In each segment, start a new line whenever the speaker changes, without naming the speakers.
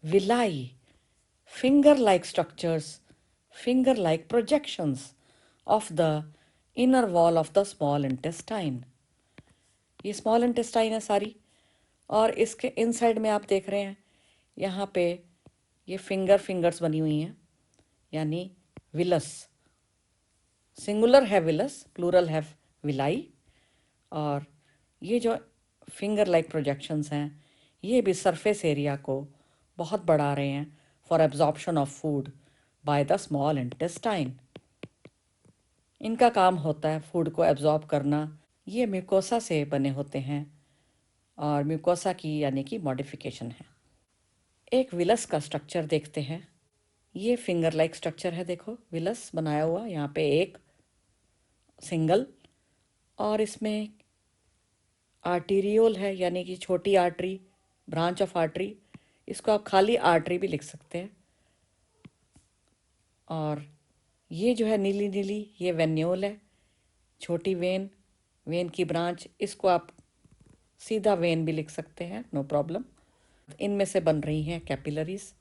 villi, finger-like structures, finger-like projections of the inner wall of the small intestine. ये small intestine है सारी, और इसके इनसाइड में आप देख रहे हैं यहाँ पे ये फिंगर्स बनी हुई हैं, यानी विलस। सिंगुलर है विलस, प्लूरल है विलाई। और ये जो फिंगर लाइक प्रोजेक्शंस हैं ये भी सरफेस एरिया को बहुत बढ़ा रहे हैं for absorption of food by the small intestine. इनका काम होता है फूड को एब्जॉर्ब करना। ये म्यूकोसा से बने होते हैं और म्यूकोसा की यानी कि मॉडिफिकेशन है। एक विलस का स्ट्रक्चर देखते हैं। ये फिंगर लाइक स्ट्रक्चर है, देखो विलस बनाया हुआ यहाँ पे एक सिंगल, और इसमें आर्टीरियोल है यानी कि छोटी आर्टरी, ब्रांच ऑफ आर्टरी। इसको आप खाली आर्टरी भी लिख सकते हैं। और ये जो है नीली नीली ये वेन्यूल है, छोटी वेन, वेन की ब्रांच। इसको आप सीधा वेन भी लिख सकते हैं, नो प्रॉब्लम। इनमें से बन रही हैं कैपिलरीज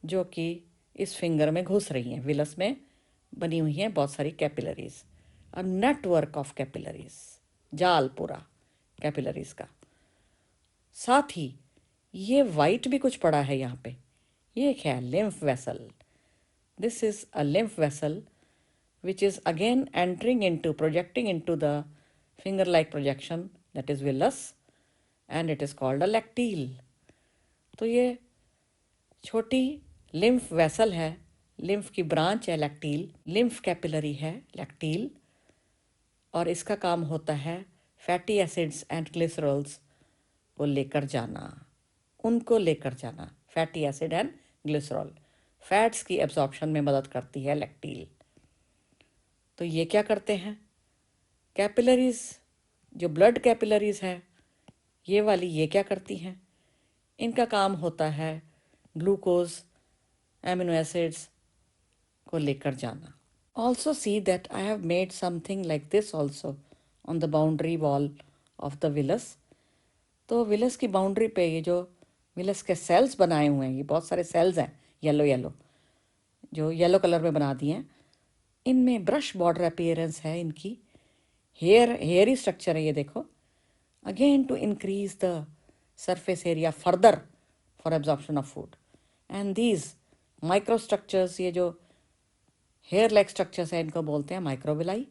जो कि इस फिंगर में घुस रही हैं। विलस में बनी हुई हैं बहुत सारी capillaries, a network of capillaries, जाल पूरा कैपिलरीज का। साथ ही ये वाइट भी कुछ पड़ा है यहाँ पे, ये एक है lymph vessel. This is a lymph vessel which is again projecting into the finger like projection, that is villus, and it is called a lacteal. तो ये छोटी लिम्फ वेसल है, लिम्फ की ब्रांच है लैक्टील, लिम्फ कैपिलरी है लैक्टील, और इसका काम होता है फैटी एसिड्स एंड ग्लिसरॉल्स को लेकर जाना, उनको लेकर जाना। Fatty acid and glycerol fats की एब्जॉर्प्शन में मदद करती है लैक्टील। तो ये क्या करते हैं, कैपिलरीज जो ब्लड कैपिलरीज है ये वाली, ये क्या करती हैं, इनका काम होता है ग्लूकोज एमिनो एसिड्स को लेकर जाना। Also see that I have made something like this also on the boundary wall of the villous. तो विलस की बाउंड्री पे ये जो विलस के सेल्स बनाए हुए हैं, ये बहुत सारे सेल्स हैं येलो येलो, जो येलो कलर में बना दिए हैं। इनमें ब्रश बॉर्डर अपीयरेंस है इनकी, हेयरी स्ट्रक्चर है ये देखो, again to increase the surface area further for absorption of food. And these micro structures, ये जो हेयर लाइक स्ट्रक्चर्स है इनको बोलते हैं माइक्रोविलाई।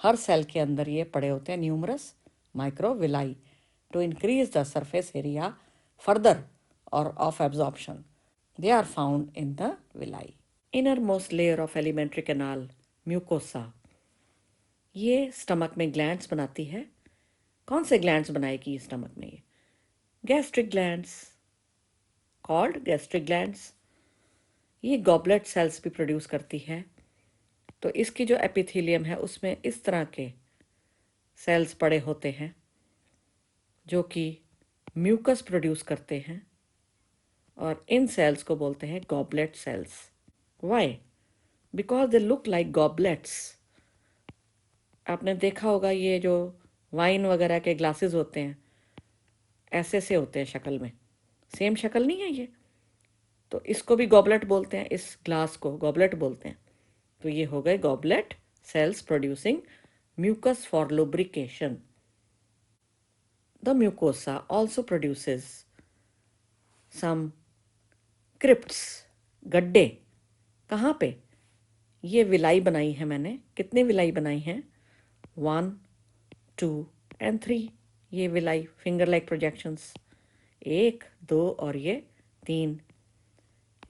हर सेल के अंदर ये पड़े होते हैं numerous microvilli to increase the surface area further और of absorption. They are found in the villi. Inner most layer of alimentary canal mucosa, ये स्टमक में ग्लैंड्स बनाती है। कौन से ग्लैंड्स बनाएगी स्टमक में, ये gastric glands, called gastric glands. ये गॉबलेट सेल्स भी प्रोड्यूस करती है। तो इसकी जो एपिथेलियम है उसमें इस तरह के सेल्स पड़े होते हैं जो कि म्यूकस प्रोड्यूस करते हैं, और इन सेल्स को बोलते हैं goblet cells. Why? Because they look like goblets. आपने देखा होगा ये जो वाइन वगैरह के ग्लासेस होते हैं ऐसे से होते हैं शक्ल में, सेम शक्ल नहीं है ये, तो इसको भी गॉबलेट बोलते हैं, इस ग्लास को गॉबलेट बोलते हैं। तो ये हो गए goblet cells producing mucus for lubrication. The mucosa also produces some crypts, गड्ढे। कहाँ पे? ये विलाई बनाई है मैंने। कितने विलाई बनाई हैं? 1, 2 and 3। ये विलाई फिंगर लाइक प्रोजेक्शंस, 1, 2 और ये 3।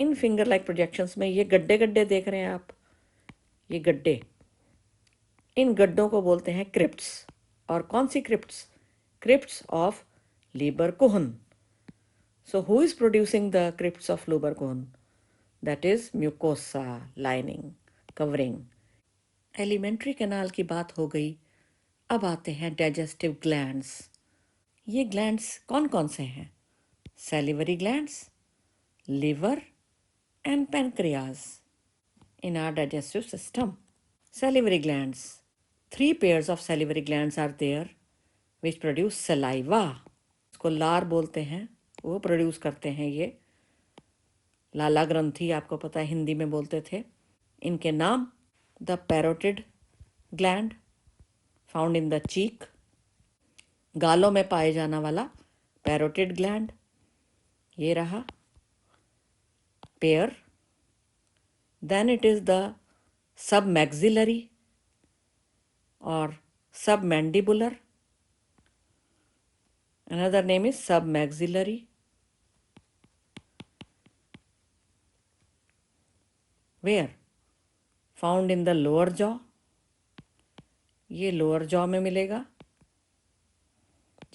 इन फिंगर लाइक प्रोजेक्शंस में ये गड्ढे गड्ढे देख रहे हैं आप, ये गड्ढे, इन गड्ढों को बोलते हैं क्रिप्ट्स। और कौन सी crypts? Crypts of Lieberkuhn. So who is producing the crypts of Lieberkuhn? That is mucosa lining covering. Alimentary canal की बात हो गई, अब आते हैं डाइजेस्टिव ग्लैंड्स। ये ग्लैंड्स कौन कौन से हैं? Salivary glands, liver and pancreas in our digestive system. Salivary glands. 3 pairs of salivary glands are there which produce saliva. इसको लार बोलते हैं, वो प्रोड्यूस करते हैं ये लाला ग्रंथि, आपको पता है हिंदी में बोलते थे। इनके नाम: the parotid gland found in the cheek, गालों में पाए जाने वाला पैरोटिड ग्लैंड, ये रहा pair. Then it is the submaxillary और submandibular, another name is submaxillary, where found in the lower jaw, ये लोअर जॉ में मिलेगा,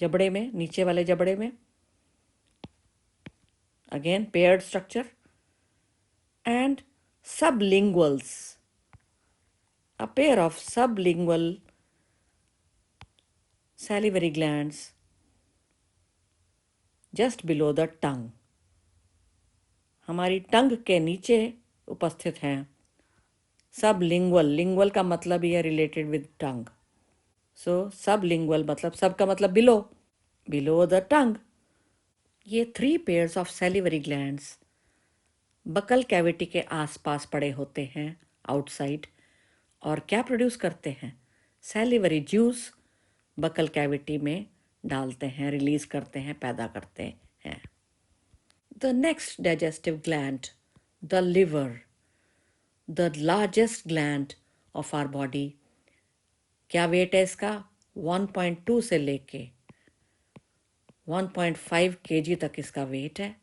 जबड़े में, नीचे वाले जबड़े में। Again paired structure. And sublinguals, a pair of sublingual salivary glands just below the tongue, हमारी टंग के नीचे उपस्थित हैं। सबलिंगुअल, लिंगुअल का मतलब ये related with tongue, so sublingual मतलब सब का मतलब बिलो, बिलो द टंग। ये 3 pairs of salivary glands buccal cavity के आसपास पड़े होते हैं आउटसाइड, और क्या प्रोड्यूस करते हैं? सैलिवरी जूस बकल कैविटी में डालते हैं, रिलीज करते हैं, पैदा करते हैं। The next digestive gland, the liver, the largest gland of our body. क्या वेट है इसका? 1.2 से लेके 1.5 kg तक इसका वेट है।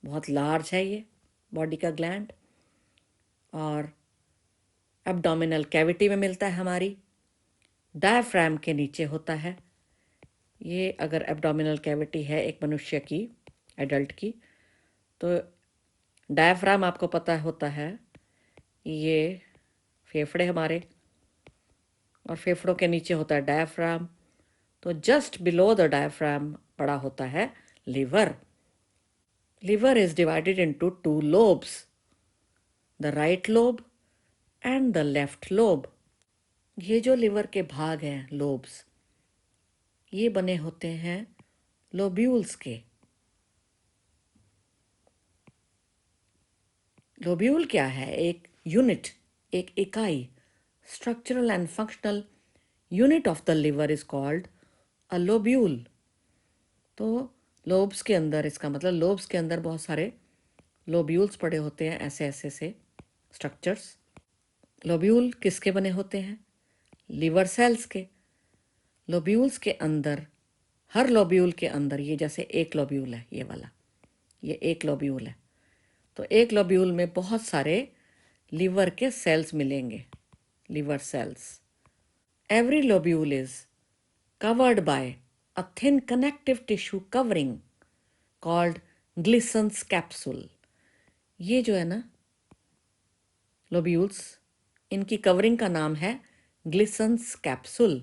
बहुत लार्ज है ये बॉडी का ग्लैंड, और एब्डोमिनल कैविटी में मिलता है, हमारी डायफ्राम के नीचे होता है। ये अगर एब्डोमिनल कैविटी है एक मनुष्य की, एडल्ट की, तो डायफ्राम आपको पता होता है ये फेफड़े हमारे, और फेफड़ों के नीचे होता है डायफ्राम। तो जस्ट बिलो द डायफ्राम पड़ा होता है liver. Liver is divided into 2 lobes, the right lobe and the left lobe. ये जो लिवर के भाग हैं, लोब्स, ये बने होते हैं लोब्यूल्स के। लोब्यूल क्या है? एक यूनिट, एक इकाई। Structural and functional unit of the liver is called a lobule. तो लोब्स के अंदर, इसका मतलब लोब्स के अंदर बहुत सारे लोब्यूल्स पड़े होते हैं, ऐसे ऐसे से स्ट्रक्चर्स। लोब्यूल किसके बने होते हैं? लिवर सेल्स के। लोब्यूल्स के अंदर, हर लोब्यूल के अंदर, ये जैसे एक लोब्यूल है, ये वाला, ये एक लोब्यूल है, तो एक लोब्यूल में बहुत सारे लिवर के सेल्स मिलेंगे, liver cells. Every lobule is covered by a thin connective tissue covering called Glisson's capsule. ये जो है ना लोब्यूल्स, इनकी कवरिंग का नाम है ग्लिसन्स कैप्सूल,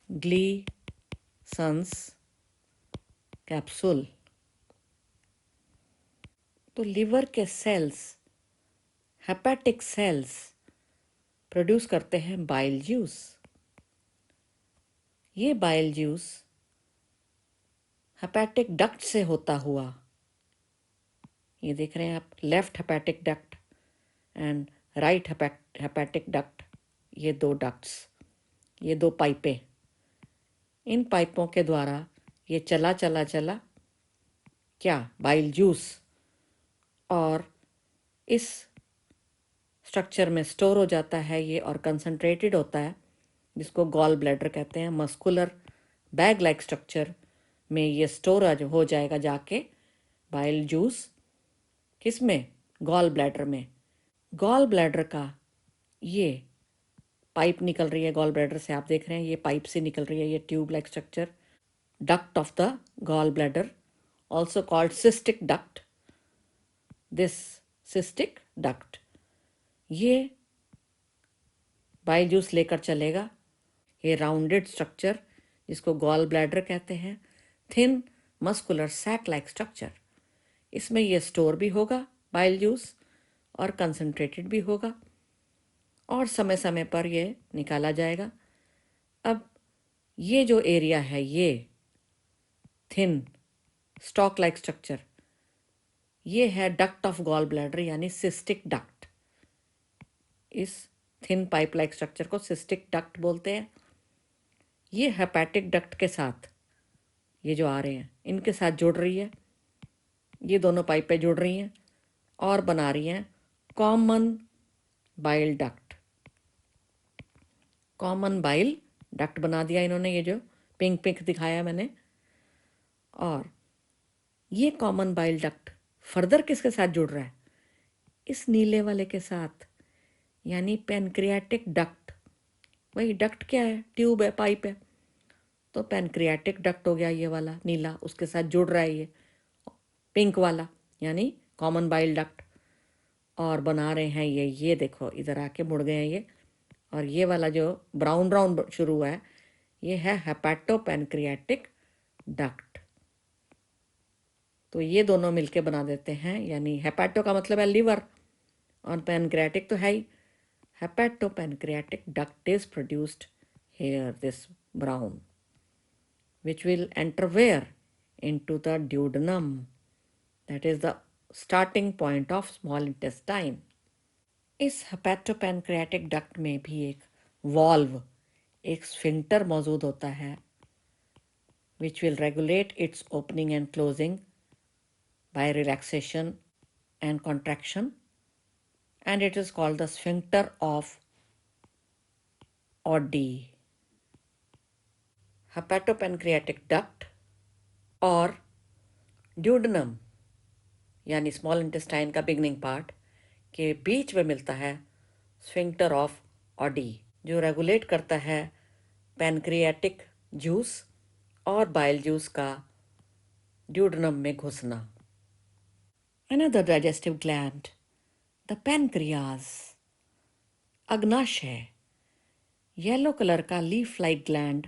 ग्लिसन्स कैप्सूल। तो लिवर के सेल्स, हेपेटिक सेल्स, प्रोड्यूस करते हैं बाइल जूस। ये बाइल जूस हेपेटिक डक्ट से होता हुआ, ये देख रहे हैं आप, left hepatic duct and right hepatic duct, ये 2 डक्ट्स, ये 2 पाइपें। इन पाइपों के द्वारा ये चला चला चला क्या? बाइल जूस, और इस स्ट्रक्चर में स्टोर हो जाता है ये, और कंसंट्रेटेड होता है, जिसको गॉल ब्लैडर कहते हैं। मस्कुलर बैग लाइक स्ट्रक्चर में ये स्टोर हो जाएगा जाके बाइल जूस, किस में? गॉल ब्लैडर में। गॉल ब्लैडर का ये पाइप निकल रही है गॉल ब्लैडर से, आप देख रहे हैं ये पाइप से निकल रही है, ये tube like structure, duct of the gall bladder, also called cystic duct. This cystic duct, ये बाइल जूस लेकर चलेगा ये राउंडेड स्ट्रक्चर, जिसको गॉल ब्लैडर कहते हैं, thin muscular sac like structure. इसमें ये स्टोर भी होगा बाइल जूस, और कंसंट्रेटेड भी होगा, और समय समय पर ये निकाला जाएगा। अब ये जो एरिया है, ये थिन स्टॉक लाइक स्ट्रक्चर, ये है डक्ट ऑफ गॉल ब्लैडर यानी सिस्टिक डक्ट। इस थिन पाइप लाइक स्ट्रक्चर को सिस्टिक डक्ट बोलते हैं। ये हेपेटिक डक्ट के साथ, ये जो आ रहे हैं इनके साथ जुड़ रही है, ये दोनों पाइपें जुड़ रही हैं और बना रही हैं common bile duct. Common bile duct बना दिया इन्होंने, ये जो पिंक पिंक दिखाया मैंने। और ये कॉमन बाइल डक्ट फर्दर किसके साथ जुड़ रहा है? इस नीले वाले के साथ, यानी पैनक्रियाटिक डक्ट। वही डक्ट क्या है? ट्यूब है, पाइप है। तो पैनक्रियाटिक डक्ट हो गया ये वाला नीला, उसके साथ जुड़ रहा है ये पिंक वाला यानी कॉमन बाइल डक्ट। और बना रहे हैं ये देखो इधर आके मुड़ गए हैं ये। और ये वाला जो ब्राउन ब्राउन शुरू हुआ है ये है हेपेटो पैनक्रियाटिक डक्ट। तो ये दोनों मिलके बना देते हैं, यानी हेपेटो का मतलब है लिवर और पैनक्रियाटिक तो है ही। Hepato pancreatic duct is produced here, this brown, which will enter where? Into the duodenum, that is the starting point of small intestine. इस हेपेटोपैनक्रियाटिक डक्ट में भी एक वॉल्व, एक स्फिंक्टर मौजूद होता है, which will regulate its opening and closing by relaxation and contraction, and it is called the sphincter of Oddi. Hepatopancreatic duct और duodenum यानी स्मॉल इंटेस्टाइन का बिगनिंग पार्ट के बीच में मिलता है स्फिंक्टर ऑफ ऑडी, जो रेगुलेट करता है पैनक्रियाटिक जूस और बाइल जूस का ड्यूडेनम में घुसना। Another digestive gland, the pancreas, अग्नाशय, येलो कलर का लीफ लाइक ग्लैंड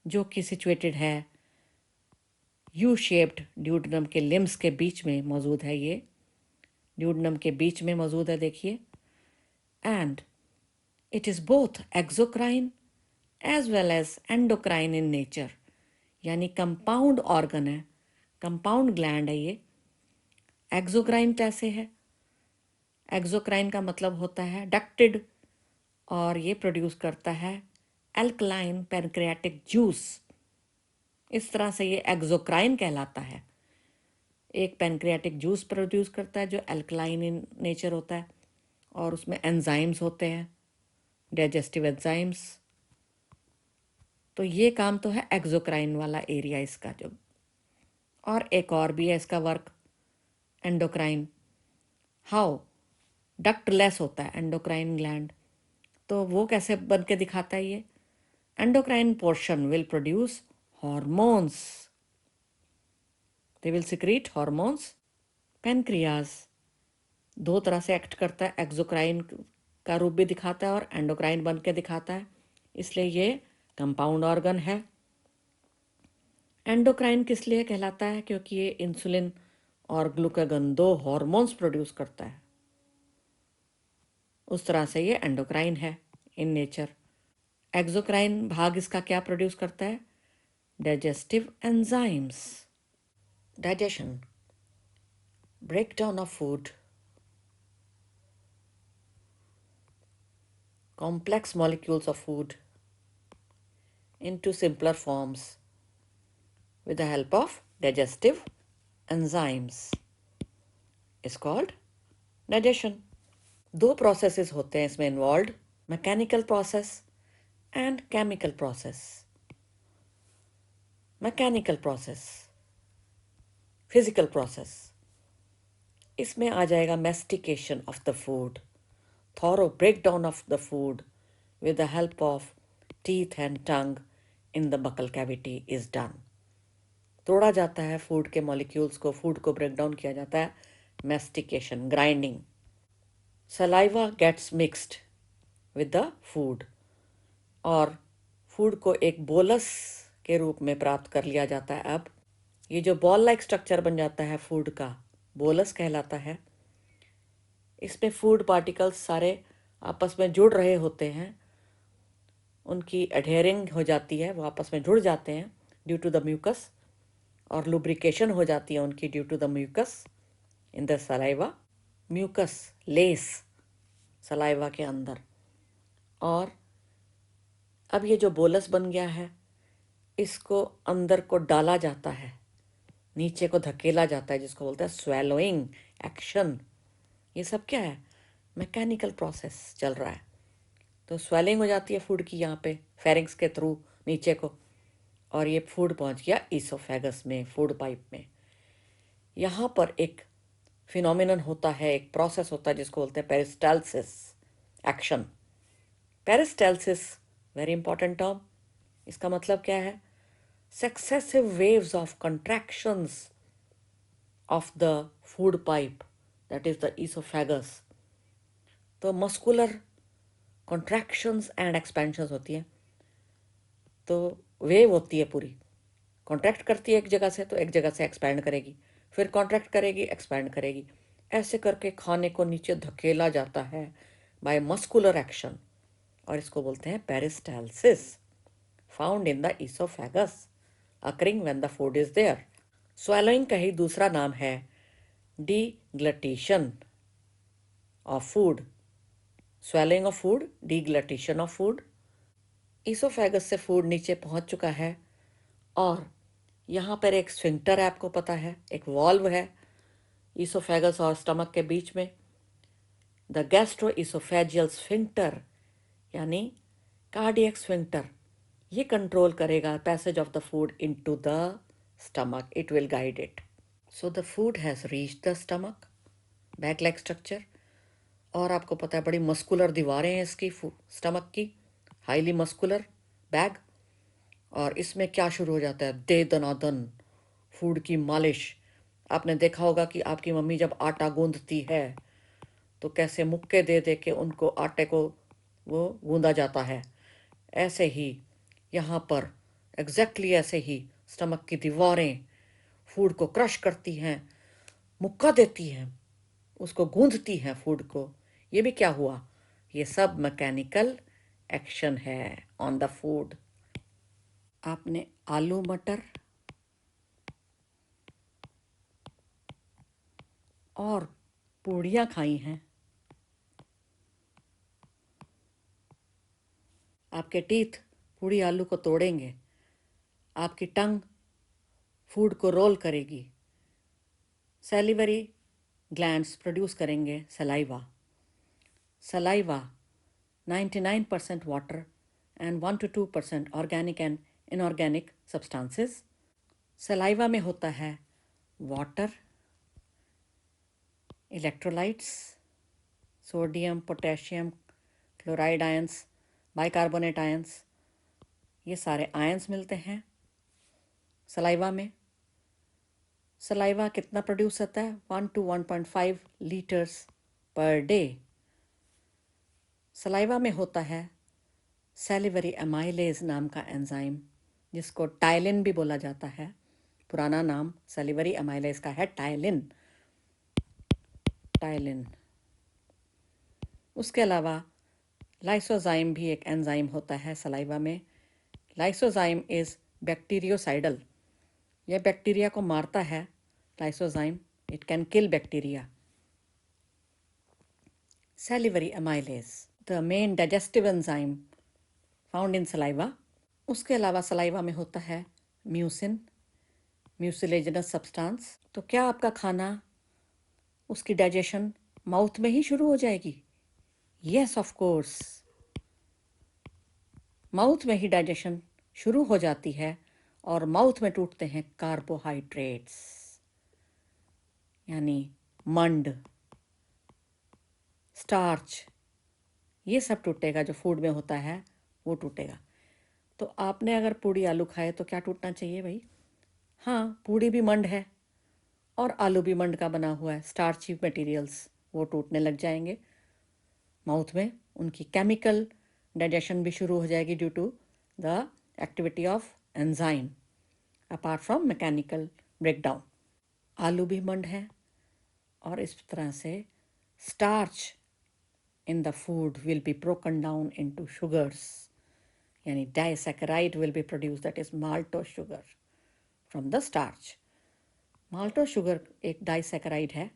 जो कि सिचुएटेड है यू शेप्ड ड्यूडेनम के लिम्स के बीच में मौजूद है। ये ड्यूडेनम के बीच में मौजूद है, देखिए। And it is both exocrine as well as endocrine in nature, यानी कंपाउंड ऑर्गन है, कंपाउंड ग्लैंड है ये। एक्सोक्राइन कैसे है? एक्सोक्राइन का मतलब होता है डक्टेड, और ये प्रोड्यूस करता है एल्कलाइन पैनक्रियाटिक जूस। इस तरह से ये एक्सोक्राइन कहलाता है। एक पैनक्रियाटिक जूस प्रोड्यूस करता है जो एल्कलाइन इन नेचर होता है, और उसमें एंजाइम्स होते हैं, डाइजेस्टिव एंजाइम्स। तो ये काम तो है एक्सोक्राइन वाला एरिया इसका जो। और एक और भी है इसका वर्क, एंडोक्राइन। हाउ? डक्टलेस होता है एंडोक्राइन ग्लैंड, तो वो कैसे बन के दिखाता है ये? Endocrine portion will produce hormones, they will secrete hormones. Pancreas दो तरह से एक्ट करता है, एक्सोक्राइन का रूप भी दिखाता है और एंडोक्राइन बन के दिखाता है, इसलिए ये कंपाउंड ऑर्गन है। एंडोक्राइन किस लिए कहलाता है? क्योंकि ये इंसुलिन और ग्लूकागन दो हॉर्मोन्स प्रोड्यूस करता है, उस तरह से ये एंडोक्राइन है इन नेचर। एक्सोक्राइन भाग इसका क्या प्रोड्यूस करता है? Digestive enzymes. Digestion, breakdown of food, complex molecules of food into simpler forms with the help of digestive enzymes is called digestion. दो processes होते हैं इसमें involved, mechanical process and chemical process. Mechanical process, physical process, इसमें आ जाएगा mastication of the food, thorough breakdown of the food with the help of teeth and tongue in the buccal cavity is done. तोड़ा जाता है food के molecules को, food को break down किया जाता है, mastication, grinding. Saliva gets mixed with the food, और फूड को एक बोलस के रूप में प्राप्त कर लिया जाता है। अब ये जो बॉल लाइक स्ट्रक्चर बन जाता है फूड का, बोलस कहलाता है। इसमें फूड पार्टिकल्स सारे आपस में जुड़ रहे होते हैं, उनकी एडहेरिंग हो जाती है, वो आपस में जुड़ जाते हैं ड्यू टू द म्यूकस, और लुब्रिकेशन हो जाती है उनकी due to the mucus in the saliva, mucus less saliva के अंदर। और अब ये जो बोलस बन गया है इसको अंदर को डाला जाता है, नीचे को धकेला जाता है, जिसको बोलते हैं स्वेलोइंग एक्शन। ये सब क्या है? मैकेनिकल प्रोसेस चल रहा है। तो स्वेलिंग हो जाती है फूड की यहाँ पे फेरिंग्स के थ्रू नीचे को, और ये फूड पहुँच गया ईसोफेगस में, फूड पाइप में। यहाँ पर एक फिनोमिनन होता है, एक प्रोसेस होता है जिसको बोलते हैं peristalsis action. Peristalsis very important term. इसका मतलब क्या है? Successive waves of contractions of the food pipe, that is the oesophagus. तो मस्कुलर कॉन्ट्रैक्शंस एंड एक्सपेंशंस होती है। तो वेव होती है पूरी, कॉन्ट्रैक्ट करती है एक जगह से तो एक जगह से एक्सपैंड करेगी, फिर कॉन्ट्रैक्ट करेगी, एक्सपैंड करेगी। ऐसे करके खाने को नीचे धकेला जाता है बाय मस्कुलर एक्शन, और इसको बोलते हैं peristalsis, found in the oesophagus, occurring when the food is there. Swallowing का ही दूसरा नाम है deglutition of food. Swallowing of food, deglutition of food. Oesophagus से फूड नीचे पहुंच चुका है, और यहाँ पर एक स्फिंक्टर है, आपको पता है, एक वॉल्व है ईसोफेगस और स्टमक के बीच में, द गैस्ट्रो ईसोफेजियल स्फिंक्टर, यानी कार्डियक स्फिंक्टर। ये कंट्रोल करेगा passage of the food into the stomach, it will guide it. So the food has reached the stomach, bag like structure. और आपको पता है बड़ी मस्कुलर दीवारें हैं इसकी, स्टमक की, हाईली मस्कुलर बैग। और इसमें क्या शुरू हो जाता है? दे दनादन फूड की मालिश। आपने देखा होगा कि आपकी मम्मी जब आटा गूंदती है तो कैसे मुक्के दे दे के उनको आटे को वो गूंदा जाता है। ऐसे ही यहाँ पर एग्जैक्टली ऐसे ही स्टमक की दीवारें फूड को क्रश करती हैं, मुक्का देती हैं, उसको गूंदती हैं फूड को। ये भी क्या हुआ? ये सब मैकेनिकल एक्शन है ऑन द फूड। आपने आलू मटर और पूड़ियाँ खाई हैं। आपके टीथ पूड़ी आलू को तोड़ेंगे, आपकी टंग फूड को रोल करेगी, सैलिवरी ग्लैंड्स प्रोड्यूस करेंगे saliva. Saliva 99% water and 1 to 2% organic and inorganic substances. Saliva में होता है water, electrolytes, sodium, potassium, chloride ions, bicarbonate ions, ये सारे आयंस मिलते हैं सलाइवा में। सलाइवा कितना प्रोड्यूस होता है? 1 to 1.5 litres per day. Saliva में होता है सैलिवरी एमाइलेज नाम का एंजाइम, जिसको टाइलिन भी बोला जाता है। पुराना नाम सैलिवरी एमाइलेज का है टाइलिन। टाइलिन। उसके अलावा लाइसोजाइम भी एक एंजाइम होता है सलाइवा में। लाइसोजाइम इज़ बैक्टीरियोसाइडल, यह बैक्टीरिया को मारता है। Lysozyme, it can kill bacteria. Salivary amylase, the main digestive enzyme found in saliva. उसके अलावा सलाइवा में होता है म्यूसिन, म्यूसिलेजिनस सब्सटेंस। तो क्या आपका खाना, उसकी डाइजेशन माउथ में ही शुरू हो जाएगी? यस ऑफ कोर्स, माउथ में ही डाइजेशन शुरू हो जाती है, और माउथ में टूटते हैं कार्बोहाइड्रेट्स, यानी मंड, स्टार्च, ये सब टूटेगा। जो फूड में होता है वो टूटेगा। तो आपने अगर पूड़ी आलू खाए तो क्या टूटना चाहिए भाई? हाँ, पूड़ी भी मंड है और आलू भी मंड का बना हुआ है। स्टार्ची मटेरियल्स वो टूटने लग जाएंगे माउथ में, उनकी केमिकल डाइजेशन भी शुरू हो जाएगी due to the activity of enzyme apart from mechanical breakdown. आलू भी मंड है, और इस तरह से starch in the food will be broken down into sugars, yani disaccharide will be produced, that is maltose sugar from the starch. Maltose sugar एक disaccharide है।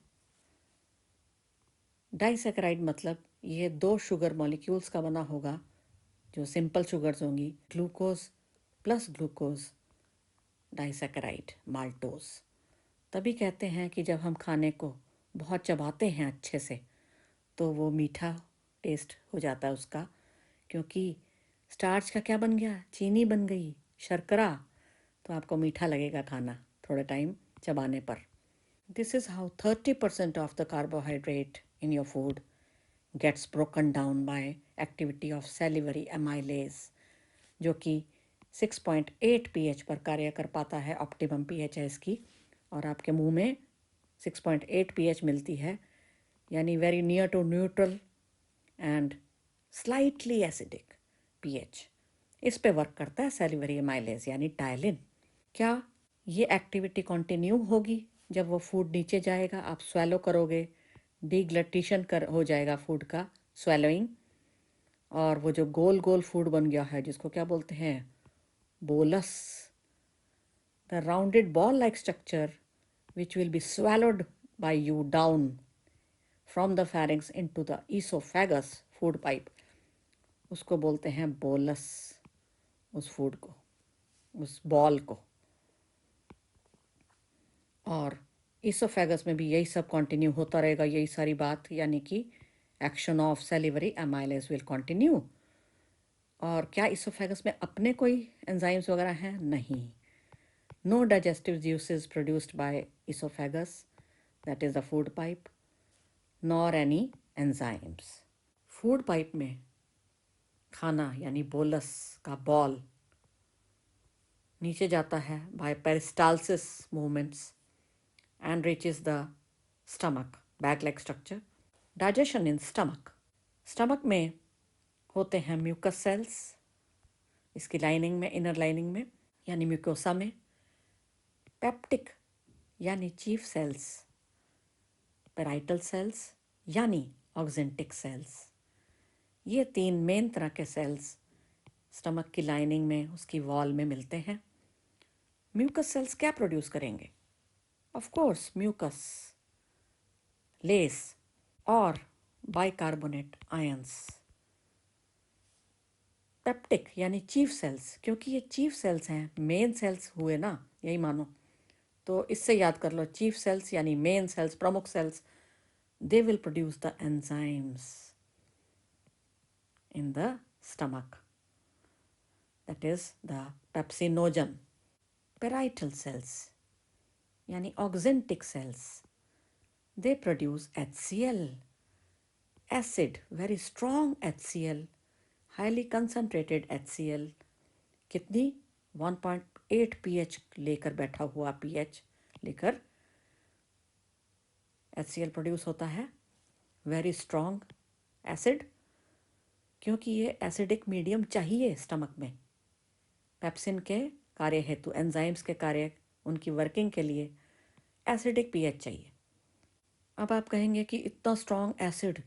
डाइसैकेराइड मतलब ये 2 शुगर मॉलिक्यूल्स का बना होगा, जो सिंपल शुगर्स होंगी, glucose plus glucose, disaccharide maltose. तभी कहते हैं कि जब हम खाने को बहुत चबाते हैं अच्छे से तो वो मीठा टेस्ट हो जाता है उसका, क्योंकि स्टार्च का क्या बन गया, चीनी बन गई, शर्करा, तो आपको मीठा लगेगा खाना थोड़ा टाइम चबाने पर। This is how 30% of the carbohydrate in your food gets broken down by activity of salivary amylase, जो कि 6.8 pH पर कार्य कर पाता है। ऑप्टिमम pH है इसकी, और आपके मुंह में 6.8 pH मिलती है, यानी very near to neutral and slightly acidic pH। इस पे वर्क करता है सैलिवरी एमाइलेज यानी टायलिन। क्या ये एक्टिविटी कंटिन्यू होगी जब वो फूड नीचे जाएगा, आप स्वेलो करोगे, डिग्लटिशन हो जाएगा फूड का, स्वेलोइंग, और वो जो गोल गोल फूड बन गया है जिसको क्या बोलते हैं, bolus, the rounded ball like structure which will be swallowed by you down from the pharynx into the esophagus food pipe, उसको बोलते हैं बोलस, उस फूड को, उस बॉल को। और इसोफेगस में भी यही सब कंटिन्यू होता रहेगा, यही सारी बात, यानी कि action of salivary amylase will continue. और क्या इसोफेगस में अपने कोई एंजाइम्स वगैरह हैं? नहीं। No digestive juices produced by oesophagus, that is the food pipe, nor any enzymes. Food pipe में खाना यानी बोलस का बॉल नीचे जाता है by peristalsis movements and reaches the stomach, bag-like structure. Digestion in stomach. Stomach में होते हैं म्यूकस सेल्स, इसकी लाइनिंग में, इनर लाइनिंग में यानी म्यूकोसा में, पेप्टिक यानी चीफ सेल्स, पेराइटल सेल्स यानी ऑक्जेंटिक सेल्स। ये 3 मेन तरह के सेल्स स्टमक की लाइनिंग में, उसकी वॉल में मिलते हैं। म्यूकस सेल्स क्या प्रोड्यूस करेंगे? ऑफ कोर्स म्यूकस, लेस और बाइकार्बोनेट आयंस। पेप्टिक यानी चीफ सेल्स, क्योंकि ये चीफ सेल्स हैं, मेन सेल्स हुए ना, यही मानो, तो इससे याद कर लो, चीफ सेल्स यानी मेन सेल्स, प्रमुख cells, they will produce the enzymes in the stomach, that is the pepsinogen. Parietal cells यानी oxyntic cells, they produce HCl, acid, very strong HCl, highly concentrated HCl, कितनी, 1.8 pH लेकर बैठा हुआ, pH लेकर HCl produce होता है। Very strong acid, क्योंकि ये एसिडिक मीडियम चाहिए स्टमक में, पेप्सिन के कार्य हेतु, एंजाइम्स के कार्य, उनकी वर्किंग के लिए एसिडिक pH चाहिए। अब आप कहेंगे कि इतना स्ट्रॉन्ग एसिड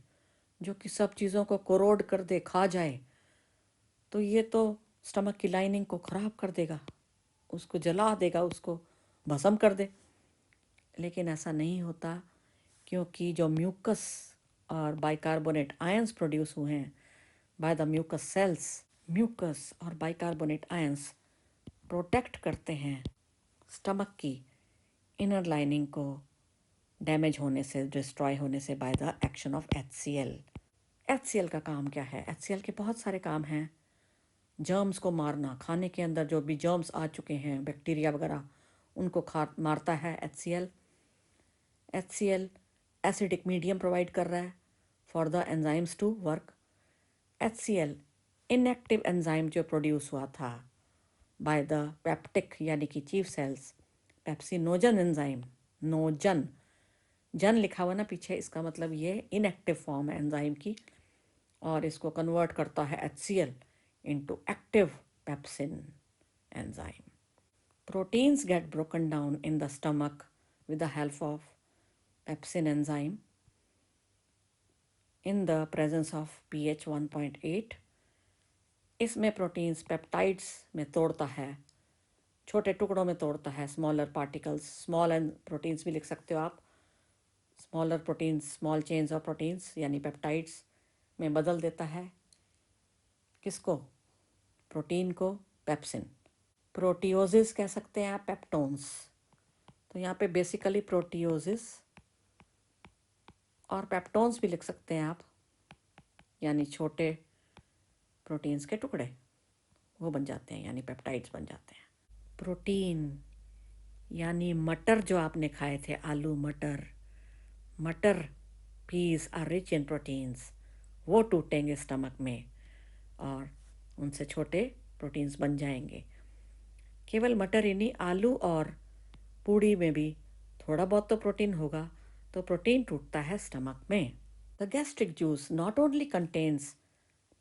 जो कि सब चीज़ों को कोरोड कर दे, खा जाए, तो ये तो स्टमक की लाइनिंग को ख़राब कर देगा, उसको जला देगा, उसको भस्म कर दे। लेकिन ऐसा नहीं होता, क्योंकि जो म्यूकस और बाइकार्बोनेट आयंस प्रोड्यूस हुए हैं by the mucus cells, mucus और बाइकार्बोनेट आयंस प्रोटेक्ट करते हैं स्टमक की इनर लाइनिंग को डैमेज होने से, डिस्ट्रॉय होने से by the action of HCl। HCl का काम क्या है? HCl के बहुत सारे काम हैं। जर्म्स को मारना, खाने के अंदर जो भी जर्म्स आ चुके हैं, बैक्टीरिया वगैरह, उनको मारता है HCl। HCl acidic medium provide कर रहा है for the enzymes to work. HCl inactive enzyme जो प्रोड्यूस हुआ था बाय द पेप्टिक यानी कि चीफ सेल्स, पेप्सिनोजन एंजाइम, नोजन, जन लिखा हुआ ना पीछे, इसका मतलब ये इनएक्टिव फॉर्म है एंजाइम की, और इसको कन्वर्ट करता है HCl into active pepsin enzyme. Proteins get broken down in the stomach with the help of pepsin enzyme in the presence of pH 1.8. इसमें प्रोटीन्स पेप्टाइड्स में तोड़ता है छोटे टुकड़ों में तोड़ता है, smaller particles, small and proteins भी लिख सकते हो आप, smaller proteins, small chains of proteins यानी पेप्टाइड्स में बदल देता है। किसको? प्रोटीन को पेप्सिन। प्रोटियोसिस कह सकते हैं आप, पेप्टोन्स। तो यहाँ पे बेसिकली प्रोटियोसिस और पेप्टोन्स भी लिख सकते हैं आप, यानी छोटे प्रोटीन्स के टुकड़े वो बन जाते हैं, यानी पेप्टाइड्स बन जाते हैं। प्रोटीन यानी मटर जो आपने खाए थे, आलू मटर, मटर peas are rich in proteins, वो टूटेंगे स्टमक में और उनसे छोटे प्रोटीन्स बन जाएंगे। केवल मटर ही नहीं, आलू और पूड़ी में भी थोड़ा बहुत तो प्रोटीन होगा, तो प्रोटीन टूटता है स्टमक में। The gastric juice not only contains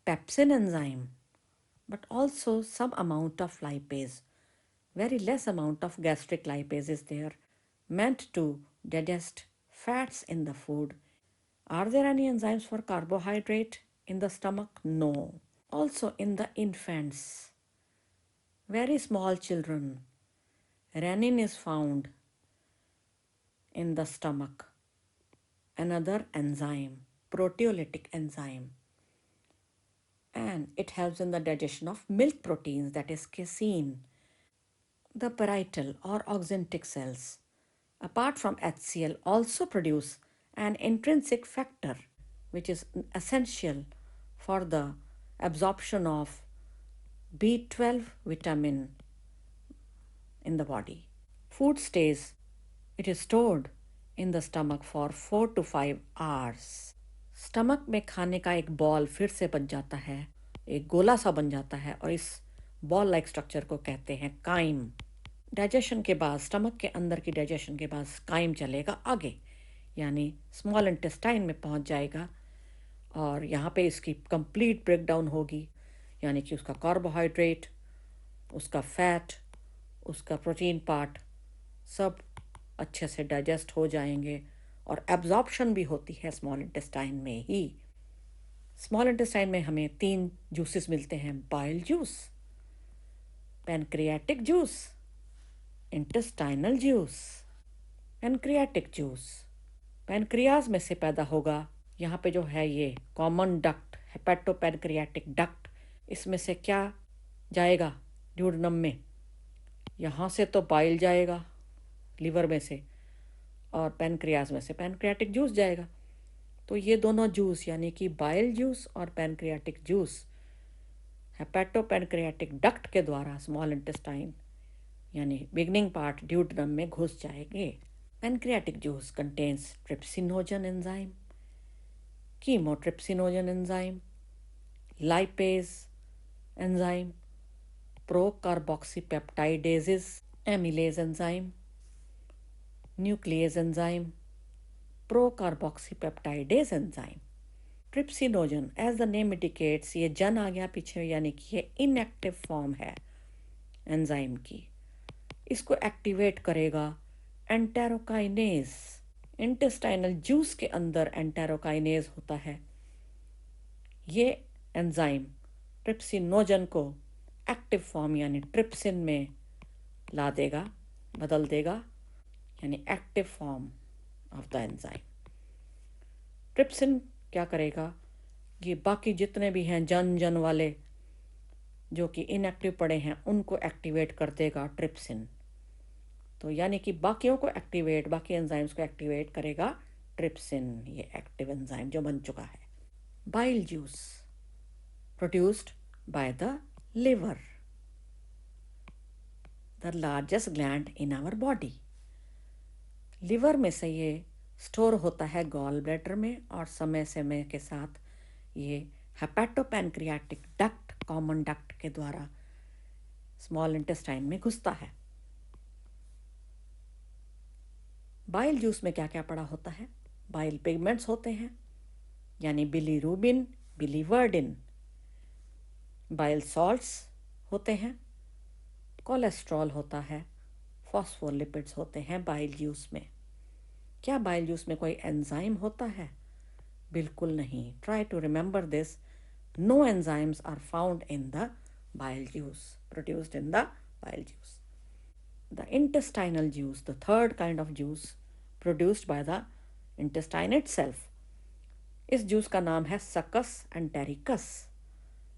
pepsin enzyme but also some amount of lipase. Very less amount of gastric lipase is there, meant to digest fats in the food. Are there any enzymes for carbohydrate in the stomach? No. Also in the infants, very small children, renin is found in the stomach. Another enzyme, proteolytic enzyme, and it helps in the digestion of milk proteins, that is casein. The parietal or oxyntic cells, apart from HCl, also produce an intrinsic factor which is essential for the absorption of B12 vitamin in the body. Food stays, it is stored in the stomach for 4 to 5 hours. Stomach में खाने का एक ball फिर से बन जाता है, एक गोला सा बन जाता है, और इस बॉल लाइक स्ट्रक्चर को कहते हैं काइम। डाइजेशन के बाद, स्टमक के अंदर की डाइजेशन के बाद काइम चलेगा आगे, यानी स्मॉल इंटेस्टाइन में पहुंच जाएगा, और यहाँ पे इसकी कंप्लीट ब्रेकडाउन होगी, यानी कि उसका कार्बोहाइड्रेट, उसका फैट, उसका प्रोटीन पार्ट सब अच्छे से डाइजेस्ट हो जाएंगे, और एब्जॉर्प्शन भी होती है स्मॉल इंटेस्टाइन में ही। स्मॉल इंटेस्टाइन में हमें 3 जूसेस मिलते हैं, bile juice, pancreatic juice, intestinal juice. Pancreatic juice pancreas में से पैदा होगा। यहाँ पे जो है ये कॉमन डक्ट, हेपेटोपैनक्रियाटिक डक्ट, इसमें से क्या जाएगा ड्यूडेनम में? यहाँ से तो बाइल जाएगा लीवर में से, और पैनक्रियाज में से पैनक्रियाटिक जूस जाएगा। तो ये दोनों जूस यानी कि बाइल जूस और पैनक्रियाटिक जूस हेपेटोपैनक्रियाटिक डक्ट के द्वारा स्मॉल इंटेस्टाइन यानी बिगनिंग पार्ट ड्यूडेनम में घुस जाएंगे। Pancreatic juice contains trypsinogen enzyme, chymotrypsinogen enzyme, lipase enzyme, procarboxypeptidases, amylase enzyme, nuclease enzyme, procarboxypeptidase enzyme. Trypsinogen, as the name indicates, ये जन आ गया पीछे, यानी कि ये इनएक्टिव फॉर्म है एंजाइम की। इसको एक्टिवेट करेगा एंटेरोकाइनेज। इंटेस्टाइनल जूस के अंदर एंटेरोकाइनेज होता है। ये एंजाइम ट्रिप्सिनोजन को एक्टिव फॉर्म यानी ट्रिप्सिन में ला देगा, बदल देगा, यानी active form of the enzyme. Trypsin क्या करेगा? ये बाकी जितने भी हैं जन वाले जो कि इनएक्टिव पड़े हैं उनको एक्टिवेट कर देगा ट्रिप्सिन। तो यानी कि बाकियों को एक्टिवेट, बाकी एंजाइम्स को एक्टिवेट करेगा ट्रिप्सिन, ये एक्टिव एंजाइम जो बन चुका है। Bile juice produced by the liver, the largest gland in our body. Liver में से ये स्टोर होता है गॉल ब्लैडर में, और समय समय के साथ ये हेपेटोपैनक्रियाटिक डक्ट, कॉमन डक्ट के द्वारा स्मॉल इंटेस्टाइन में घुसता है। बाइल जूस में क्या क्या पड़ा होता है? बाइल पिगमेंट्स होते हैं, यानी बिलीरुबिन, बिलीवर्डिन। बाइल सॉल्ट्स होते हैं, कोलेस्ट्रॉल होता है, फॉस्फोलिपिड्स होते हैं बाइल जूस में। क्या बाइल जूस में कोई एंजाइम होता है? बिल्कुल नहीं। Try to remember this, no enzymes are found in the bile juice, produced in the bile juice. the intestinal juice, the third kind of juice produced by the intestine itself. इस juice का नाम है succus entericus,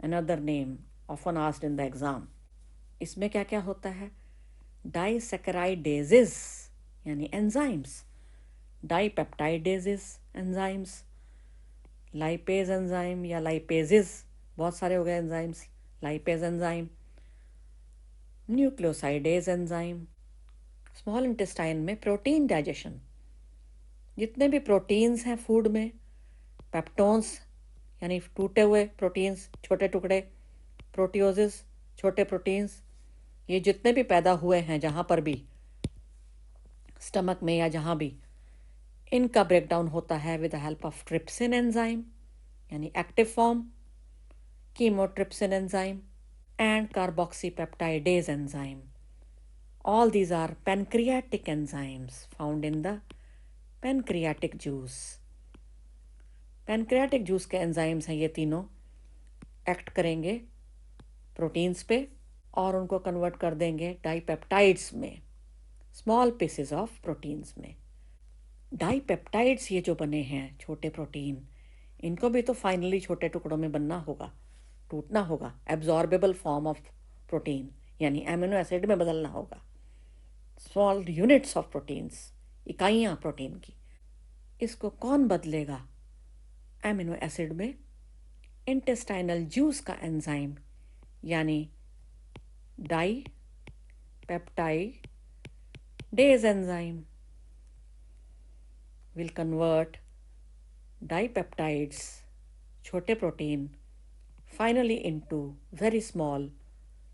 another name often asked in the exam. इसमें क्या क्या होता है? डाइसैकेराइडेजेस यानी एंजाइम्स, डाइपेप्टाइडेजेस एंजाइम्स, लाइपेज एंजाइम या लाइपेजेस, बहुत सारे हो गए enzymes, lipase enzyme, nucleosidase enzyme. Small intestine में प्रोटीन डाइजेशन, जितने भी प्रोटीन्स हैं फूड में, पेप्टोन्स यानी टूटे हुए प्रोटीन्स, छोटे टुकड़े, प्रोटियोजेस छोटे प्रोटीन्स, ये जितने भी पैदा हुए हैं जहाँ पर भी, स्टमक में या जहाँ भी, इनका ब्रेकडाउन होता है with the help of trypsin enzyme यानी active form, chymotrypsin enzyme and carboxypeptidase enzyme. All these are pancreatic enzymes found in the pancreatic juice. Pancreatic juice के enzymes हैं ये तीनों, एक्ट करेंगे प्रोटीन्स पे और उनको कन्वर्ट कर देंगे डाइपेप्टाइड्स में, स्मॉल पीसेस ऑफ प्रोटीन्स में. डाइपेप्टाइड्स ये जो बने हैं छोटे प्रोटीन, इनको भी तो फाइनली छोटे टुकड़ों में बनना होगा, टूटना होगा, एब्जॉर्बेबल फॉर्म ऑफ प्रोटीन यानी एमिनो एसिड में बदलना होगा. स्मॉल यूनिट्स ऑफ प्रोटीन्स, इकाइयाँ प्रोटीन की, इसको कौन बदलेगा एमिनो एसिड में? इंटेस्टाइनल जूस का एंजाइम यानी dipeptidase enzyme will convert dipeptides, छोटे प्रोटीन, finally into very small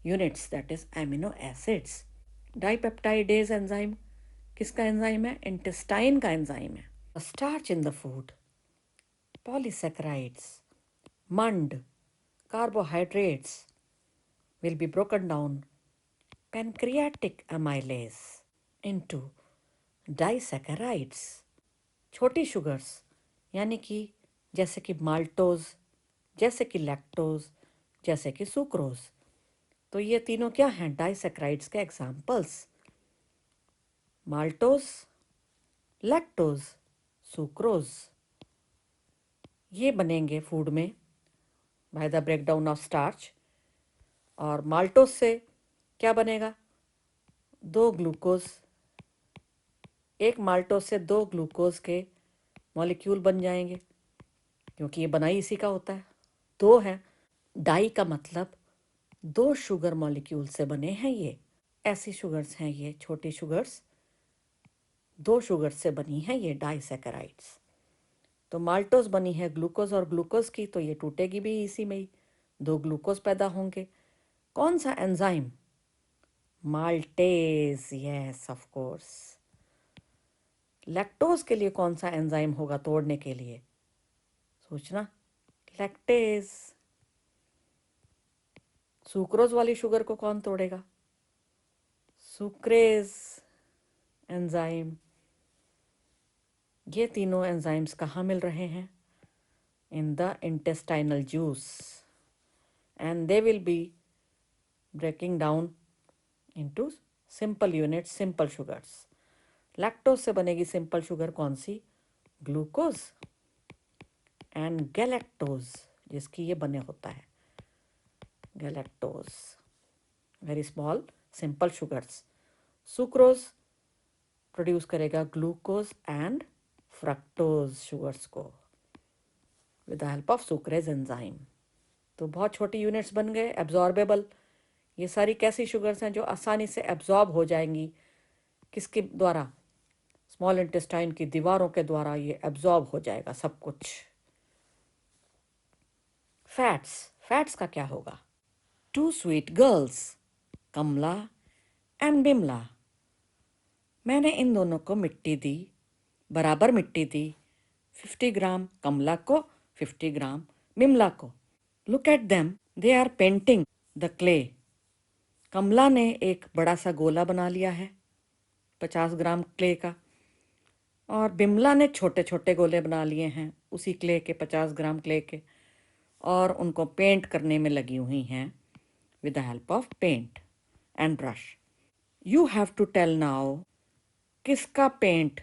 units that is amino acids. Dipeptidase enzyme किसका एंजाइम है? इंटेस्टाइन का एंजाइम है. Starch in the food, polysaccharides, मंड, carbohydrates will be broken down pancreatic amylase into disaccharides. छोटी sugars यानी कि जैसे कि माल्टोज, जैसे कि लैक्टोज, जैसे कि सुक्रोज, तो ये तीनों क्या हैं? डाइसैकेराइड्स के एग्जाम्पल्स. माल्टोज, लैक्टोज, सुक्रोज, ये बनेंगे फूड में by the breakdown of starch. और माल्टोज से क्या बनेगा? दो ग्लूकोज, एक माल्टोज से दो ग्लूकोज के मॉलिक्यूल बन जाएंगे, क्योंकि ये बनाई इसी का होता है, दो है. डाई का मतलब दो शुगर मॉलिक्यूल से बने हैं. ये ऐसी शुगर्स हैं, ये छोटी शुगर्स, दो शुगर से बनी है ये डाइसैकेराइड्स. तो माल्टोज बनी है ग्लूकोज और ग्लूकोज की, तो ये टूटेगी भी इसी में ही, दो ग्लूकोज पैदा होंगे. कौन सा enzyme? Maltase, yes of course. Lactose के लिए कौन सा एंजाइम होगा तोड़ने के लिए? सोचना, लैक्टेज. सुक्रोज वाली शुगर को कौन तोड़ेगा? Sucrase enzyme. ये तीनों एंजाइम्स कहाँ मिल रहे हैं? In the intestinal juice, and they will be breaking down into simple units, simple sugars. Lactose से बनेगी सिंपल शुगर कौन सी? ग्लूकोज. एंड गैलेक्टोज, जिसकी ये बने होता है, galactose, very small simple sugars. Sucrose produce करेगा ग्लूकोज एंड फ्रक्टोज शुगर्स को with the help of sucrase enzyme. तो बहुत छोटी यूनिट्स बन गए, एब्जॉर्बेबल. ये सारी कैसी शुगर्स हैं जो आसानी से एब्जॉर्ब हो जाएंगी? किसके द्वारा? स्मॉल इंटेस्टाइन की दीवारों के द्वारा ये एब्जॉर्ब हो जाएगा सब कुछ. फैट्स, फैट्स का क्या होगा? Two sweet girls, Kamala and Bimala. मैंने इन दोनों को मिट्टी दी, बराबर मिट्टी दी, 50 ग्राम कमला को, 50 ग्राम बिमला को. Look at them, they are painting the clay. Kamala ने एक बड़ा सा गोला बना लिया है 50 ग्राम क्ले का, और बिमला ने छोटे छोटे गोले बना लिए हैं उसी क्ले के, 50 ग्राम क्ले के, और उनको पेंट करने में लगी हुई हैं with the help of paint and brush. You have to tell now किसका पेंट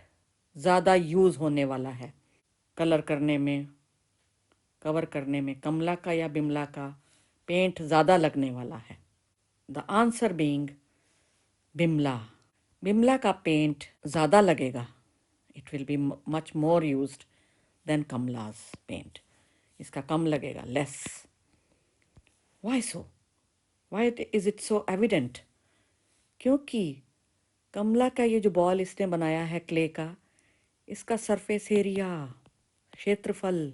ज़्यादा यूज़ होने वाला है कलर करने में, कवर करने में, कमला का या बिमला का पेंट ज़्यादा लगने वाला है। The answer being Bimala. Bimala का पेंट ज़्यादा लगेगा, it will be much more used than Kamala's paint. इसका कम लगेगा, less. Why so? Why is it so evident? क्योंकि कमला का ये जो बॉल इसने बनाया है क्ले का, इसका सरफेस एरिया, क्षेत्रफल,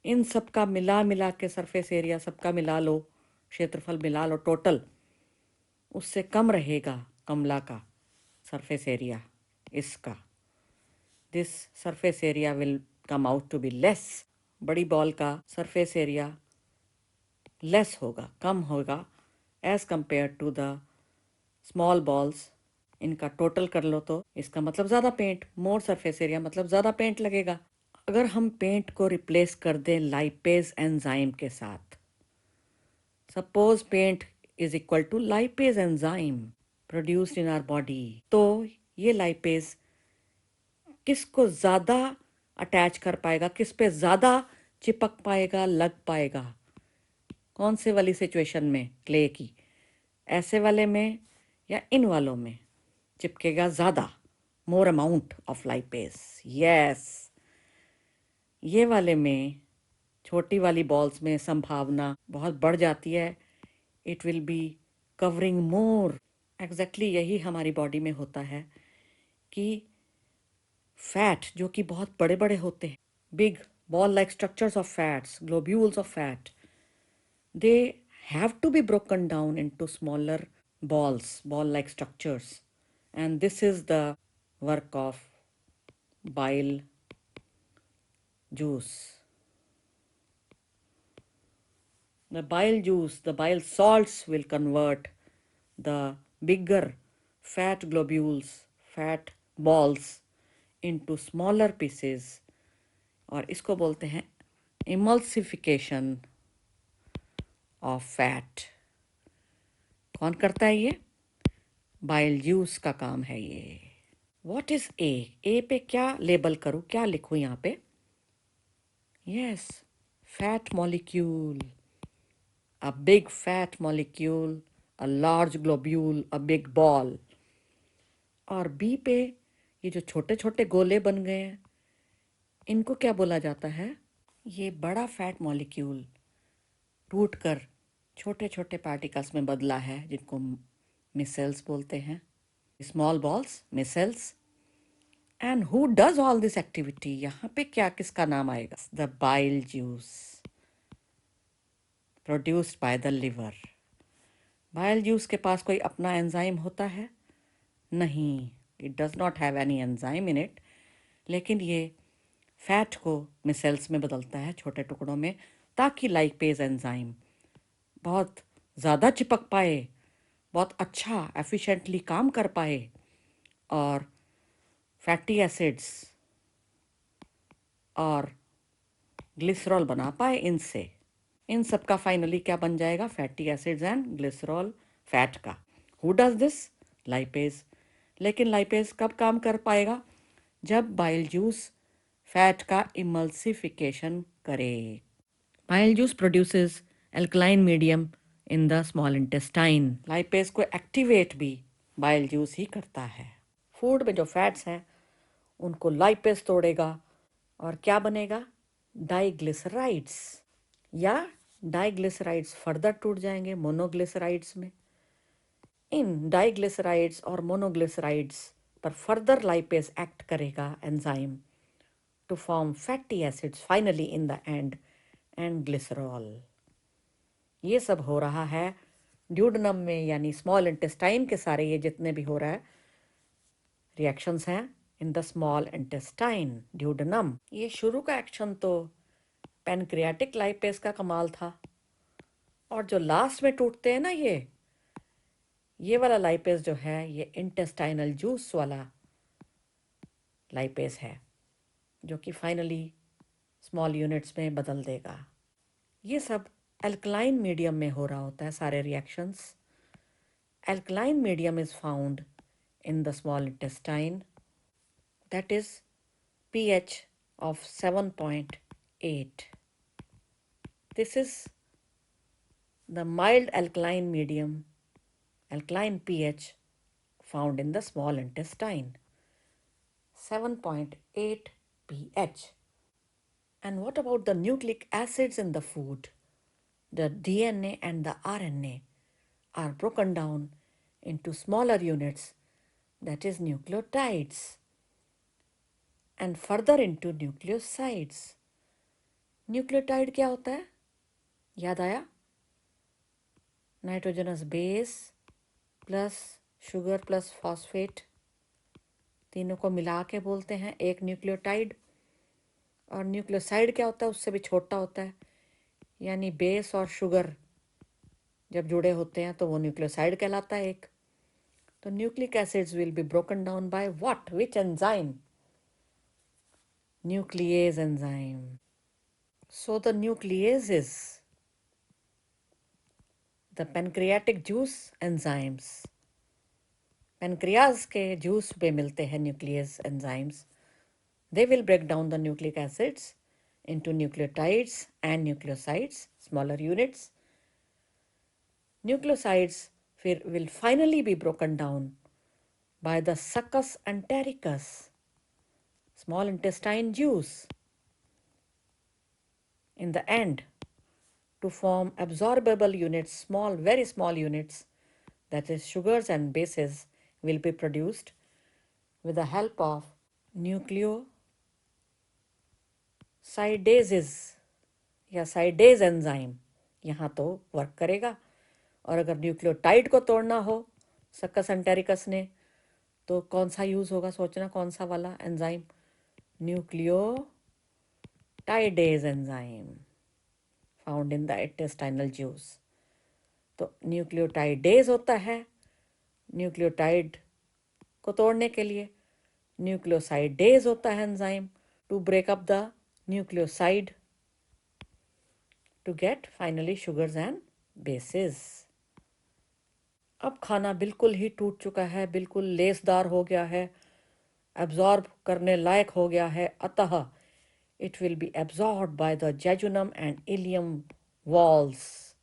इन सब का मिला मिला के सरफेस एरिया सबका मिला लो, क्षेत्रफल मिला लो टोटल, उससे कम रहेगा कमला का सरफेस एरिया इसका। This surface area will come out to be less. बड़ी बॉल का सरफेस एरिया लेस होगा, कम होगा as compare to the small balls. इनका टोटल कर लो तो इसका मतलब ज़्यादा पेंट, मोर सरफेस एरिया मतलब ज़्यादा पेंट लगेगा। अगर हम पेंट को रिप्लेस कर दें लाइपेज एंजाइम के साथ, suppose paint is equal to lipase enzyme produced in our body, तो ये लाइपेज किसको ज़्यादा अटैच कर पाएगा, किस पे ज़्यादा चिपक पाएगा, लग पाएगा? कौन से वाली सिचुएशन में क्ले की, ऐसे वाले में या इन वालों में चिपकेगा ज़्यादा, more amount of lipase? Yes, ये वाले में, छोटी वाली बॉल्स में संभावना बहुत बढ़ जाती है, it will be covering more. Exactly यही हमारी बॉडी में होता है कि फैट जो कि बहुत बड़े बड़े होते हैं, big ball like structures of fats, globules of fat, they have to be broken down into smaller balls, ball-like structures, and this is the work of bile juice. The bile juice, the bile salts will convert the bigger fat globules, fat balls into smaller pieces, और इसको बोलते हैं emulsification of fat. कौन करता है ये? Bile juice का काम है ये। What is A? A पे क्या लेबल करूँ, क्या लिखूँ यहाँ पे? Yes, fat molecule, a big fat molecule, a large globule, a big ball. और B पे ये जो छोटे छोटे गोले बन गए हैं, इनको क्या बोला जाता है? ये बड़ा फैट मॉलिक्यूल टूट कर छोटे छोटे पार्टिकल्स में बदला है, जिनको मिसेल्स बोलते हैं। Small balls, micelles. And who does all this activity? यहाँ पे क्या, किसका नाम आएगा? The bile juice produced by the liver. Bile juice के पास कोई अपना एंजाइम होता है? नहीं, it does not have any enzyme in it, लेकिन ये फैट को मिसेल्स में बदलता है, छोटे टुकड़ों में, ताकि लाइपेज एंजाइम बहुत ज़्यादा चिपक पाए, बहुत अच्छा एफिशिएंटली काम कर पाए, और फैटी एसिड्स और ग्लिसरॉल बना पाए इनसे। इन सब का फाइनली क्या बन जाएगा? Fatty acids and glycerol, fat का। Who does this? लाइपेज। लेकिन लाइपेज कब काम कर पाएगा? जब बाइल जूस फैट का इमल्सिफिकेशन करे। Bile juice produces alkaline medium in the small intestine. Lipase को एक्टिवेट भी बाइल जूस ही करता है। फूड में जो फैट्स हैं उनको लाइपेज तोड़ेगा, और क्या बनेगा? डाइग्लिसराइड्स, या डाइग्लिसराइड्स फर्दर टूट जाएंगे मोनोग्लिसराइड्स में। इन डाइग्लिसराइड्स और मोनोग्लिसराइड्स पर फर्दर लाइपेज एक्ट करेगा enzyme to form fatty acids finally in the end, and glycerol. ये सब हो रहा है ड्यूडेनम में, यानी स्मॉल इंटेस्टाइन के सारे ये जितने भी हो रहा है रिएक्शंस हैं in the small intestine, duodenum. ये शुरू का एक्शन तो पैनक्रियाटिक लाइपेज का कमाल था, और जो लास्ट में टूटते हैं ना, ये वाला लाइपेज जो है, ये इंटेस्टाइनल जूस वाला लाइपेज है, जो कि फाइनली स्मॉल यूनिट्स में बदल देगा। ये सब अल्कलाइन मीडियम में हो रहा होता है सारे reactions. alkaline medium is found in the small intestine, that is pH of 7.8. This is the mild alkaline medium, alkaline pH found in the small intestine, 7.8 pH. And what about the nucleic acids in the food? The DNA and the RNA are broken down into smaller units, that is nucleotides, and further into nucleosides. Nucleotide क्या होता है? याद आया? Nitrogenous base plus sugar plus phosphate, तीनों को मिला के बोलते हैं एक न्यूक्लियोटाइड। और न्यूक्लियोसाइड क्या होता है? उससे भी छोटा होता है, यानी बेस और शुगर जब जुड़े होते हैं तो वो न्यूक्लियोसाइड कहलाता है एक। तो nucleic acids will be broken down by what? Which enzyme? Nuclease enzyme. So the nucleases, the pancreatic juice enzymes, pancreas के जूस पे मिलते हैं nuclease enzymes. They will break down the nucleic acids into nucleotides and nucleosides, smaller units. Nucleosides will finally be broken down by the succus entericus, small intestine juice, in the end to form absorbable units, small, very small units, that is sugars and bases will be produced with the help of nucleosidases या साइडेज enzyme यहाँ तो work करेगा। और अगर nucleotide को तोड़ना हो succus entericus ने तो कौन सा यूज़ होगा? सोचना कौन सा वाला enzyme? Nucleotidase enzyme found in the intestinal juice. तो न्यूक्लियोटाइडेज होता है न्यूक्लियोटाइड को तोड़ने के लिए, न्यूक्लियोसाइडेज होता है enzyme to break up the nucleoside to get finally sugars and bases। अब खाना बिल्कुल ही टूट चुका है, बिल्कुल लेसदार हो गया है, एब्जॉर्ब करने लायक हो गया है, अतः it will be absorbed by the jejunum and ileum walls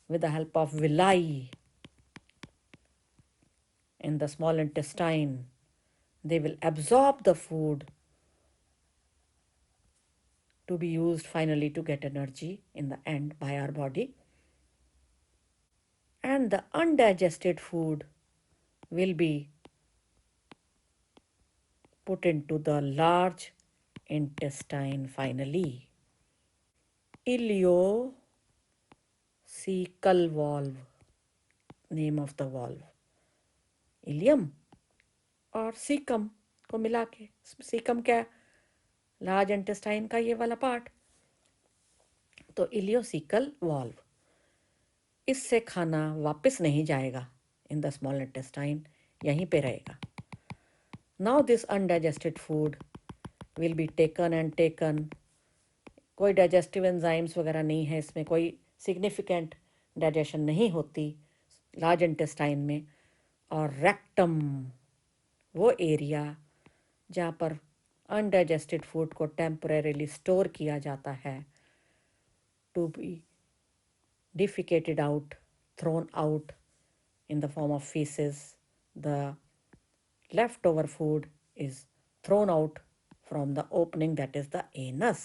with the help of villi in the small intestine. They will absorb the food to be used finally to get energy in the end by our body. And the undigested food will be put into the large intestine finally. Ileocecal valve, name of the valve. Ileum और caecum को मिला के, caecum क्या? Large intestine का ये वाला part, तो ileocaecal valve. इससे खाना वापस नहीं जाएगा इन द स्मॉल इंटेस्टाइन, यहीं पे रहेगा। Now this undigested food will be taken and taken, कोई डाइजेस्टिव एंजाइम्स वगैरह नहीं है इसमें, कोई सिग्निफिकेंट डाइजेशन नहीं होती लार्ज इंटेस्टाइन में। और रेक्टम, वो एरिया जहाँ पर अनडाइजेस्टेड फूड को टेम्परेरीली स्टोर किया जाता है, to be defecated out, thrown out in the form of feces. The leftover food is thrown out from the opening, that is the anus.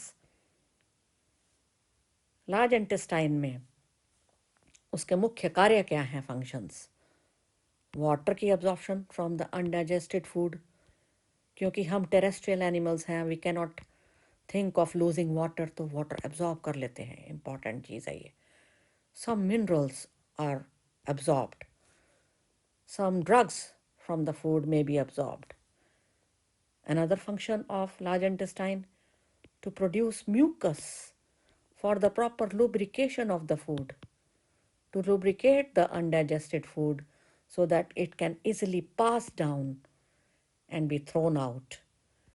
Large intestine में उसके मुख्य कार्य क्या हैं? फंक्शंस। वाटर की absorption from the undigested food, क्योंकि हम terrestrial animals हैं, we can not think of losing water, तो वाटर एब्जॉर्ब कर लेते हैं, इंपॉर्टेंट चीज़ है ये। Some minerals are absorbed. Some drugs from the food may be absorbed. Another function of large intestine, to produce mucus for the proper lubrication of the food, to lubricate the undigested food so that it can easily pass down and be thrown out.